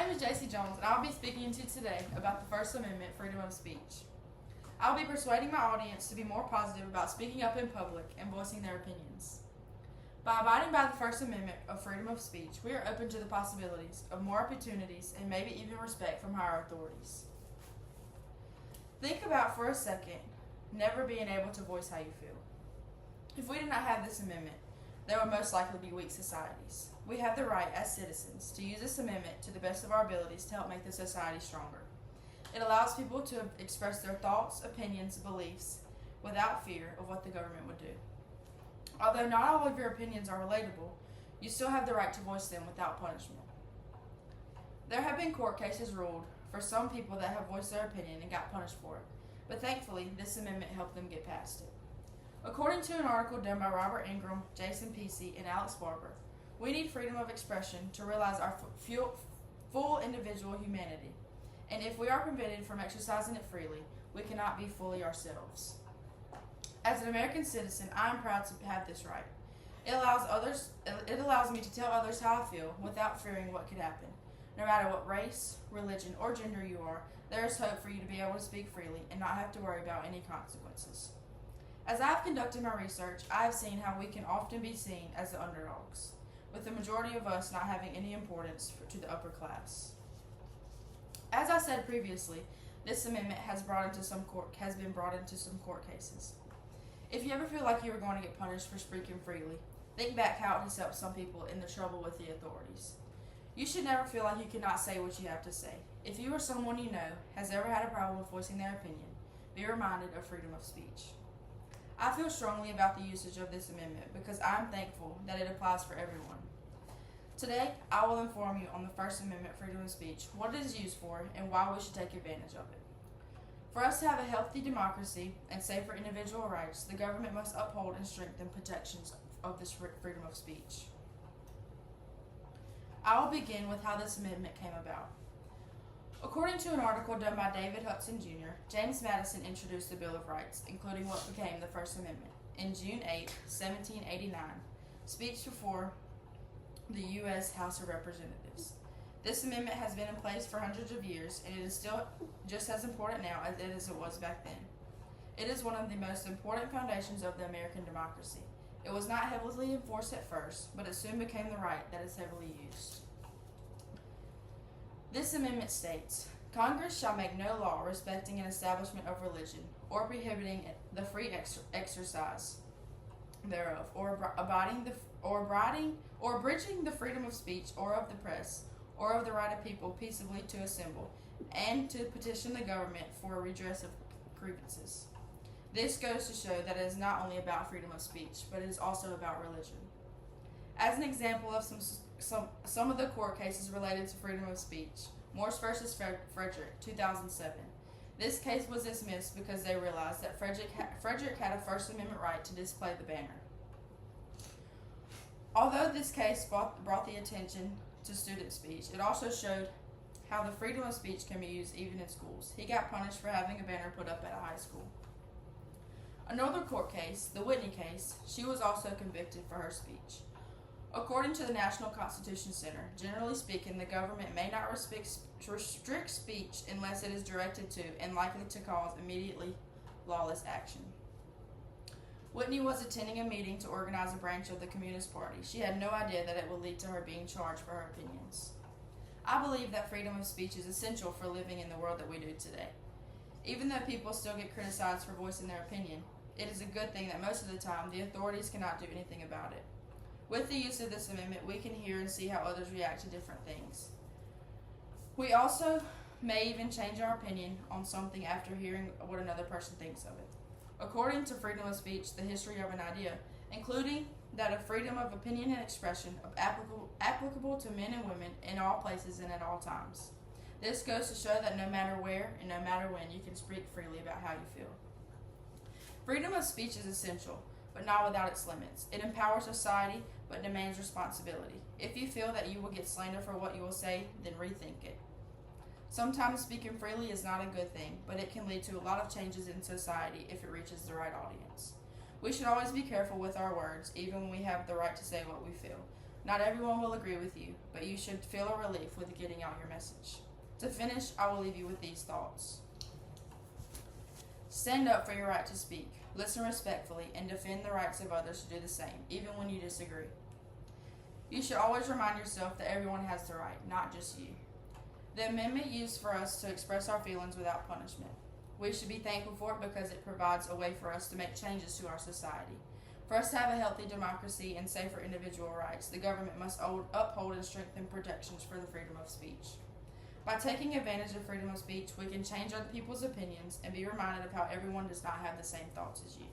name is Jacey Jones, and I'll be speaking to you today about the First Amendment, freedom of speech. I'll be persuading my audience to be more positive about speaking up in public and voicing their opinions. By abiding by the First Amendment of freedom of speech, we are open to the possibilities of more opportunities and maybe even respect from higher authorities. Think about for a second never being able to voice how you feel. If we did not have this amendment, there would most likely be weak societies. We have the right as citizens to use this amendment to the best of our abilities to help make the society stronger. It allows people to express their thoughts, opinions, beliefs without fear of what the government would do. Although not all of your opinions are relatable, you still have the right to voice them without punishment. There have been court cases ruled for some people that have voiced their opinion and got punished for it, but thankfully this amendment helped them get past it. According to an article done by Robert Ingram, Jason Pesey, and Alex Barber, we need freedom of expression to realize our full individual humanity, and if we are prevented from exercising it freely, we cannot be fully ourselves. As an American citizen, I am proud to have this right. It allows me to tell others how I feel without fearing what could happen. No matter what race, religion, or gender you are, there is hope for you to be able to speak freely and not have to worry about any consequences. As I have conducted my research, I have seen how we can often be seen as the underdogs, with the majority of us not having any importance to the upper class. As I said previously, this amendment has been brought into some court cases. If you ever feel like you are going to get punished for speaking freely, think back how it has helped some people in the trouble with the authorities. You should never feel like you cannot say what you have to say. If you or someone you know has ever had a problem with voicing their opinion, be reminded of freedom of speech. I feel strongly about the usage of this amendment because I am thankful that it applies for everyone. Today, I will inform you on the First Amendment freedom of speech, what it is used for, and why we should take advantage of it. For us to have a healthy democracy and safer individual rights, the government must uphold and strengthen protections of this freedom of speech. I will begin with how this amendment came about. According to an article done by David Hudson Jr., James Madison introduced the Bill of Rights, including what became the First Amendment, in June 8, 1789, speech before the U.S. House of Representatives. This amendment has been in place for hundreds of years, and it is still just as important now as it was back then. It is one of the most important foundations of the American democracy. It was not heavily enforced at first, but it soon became the right that is heavily used. This amendment states, Congress shall make no law respecting an establishment of religion, or prohibiting the free exercise thereof, or abridging the freedom of speech, or of the press, or of the right of people peaceably to assemble, and to petition the government for a redress of grievances. This goes to show that it is not only about freedom of speech, but it is also about religion. As an example of some of the court cases related to freedom of speech, Morse v. Frederick, 2007. This case was dismissed because they realized that Frederick had a First Amendment right to display the banner. Although this case brought the attention to student speech, it also showed how the freedom of speech can be used even in schools. He got punished for having a banner put up at a high school. Another court case, the Whitney case, she was also convicted for her speech. According to the National Constitution Center, generally speaking, the government may not restrict speech unless it is directed to and likely to cause immediately lawless action. Whitney was attending a meeting to organize a branch of the Communist Party. She had no idea that it would lead to her being charged for her opinions. I believe that freedom of speech is essential for living in the world that we do today. Even though people still get criticized for voicing their opinion, it is a good thing that most of the time the authorities cannot do anything about it. With the use of this amendment, we can hear and see how others react to different things. We also may even change our opinion on something after hearing what another person thinks of it. According to freedom of speech, the history of an idea, including that of freedom of opinion and expression, applicable to men and women in all places and at all times. This goes to show that no matter where and no matter when, you can speak freely about how you feel. Freedom of speech is essential, but not without its limits. It empowers society, but demands responsibility. If you feel that you will get slandered for what you will say, then rethink it. Sometimes speaking freely is not a good thing, but it can lead to a lot of changes in society if it reaches the right audience. We should always be careful with our words, even when we have the right to say what we feel. Not everyone will agree with you, but you should feel a relief with getting out your message. To finish, I will leave you with these thoughts. Stand up for your right to speak, listen respectfully, and defend the rights of others to do the same, even when you disagree. You should always remind yourself that everyone has the right, not just you. The amendment used for us to express our feelings without punishment. We should be thankful for it because it provides a way for us to make changes to our society. For us to have a healthy democracy and safer individual rights, the government must uphold and strengthen protections for the freedom of speech. By taking advantage of freedom of speech, we can change other people's opinions and be reminded of how everyone does not have the same thoughts as you.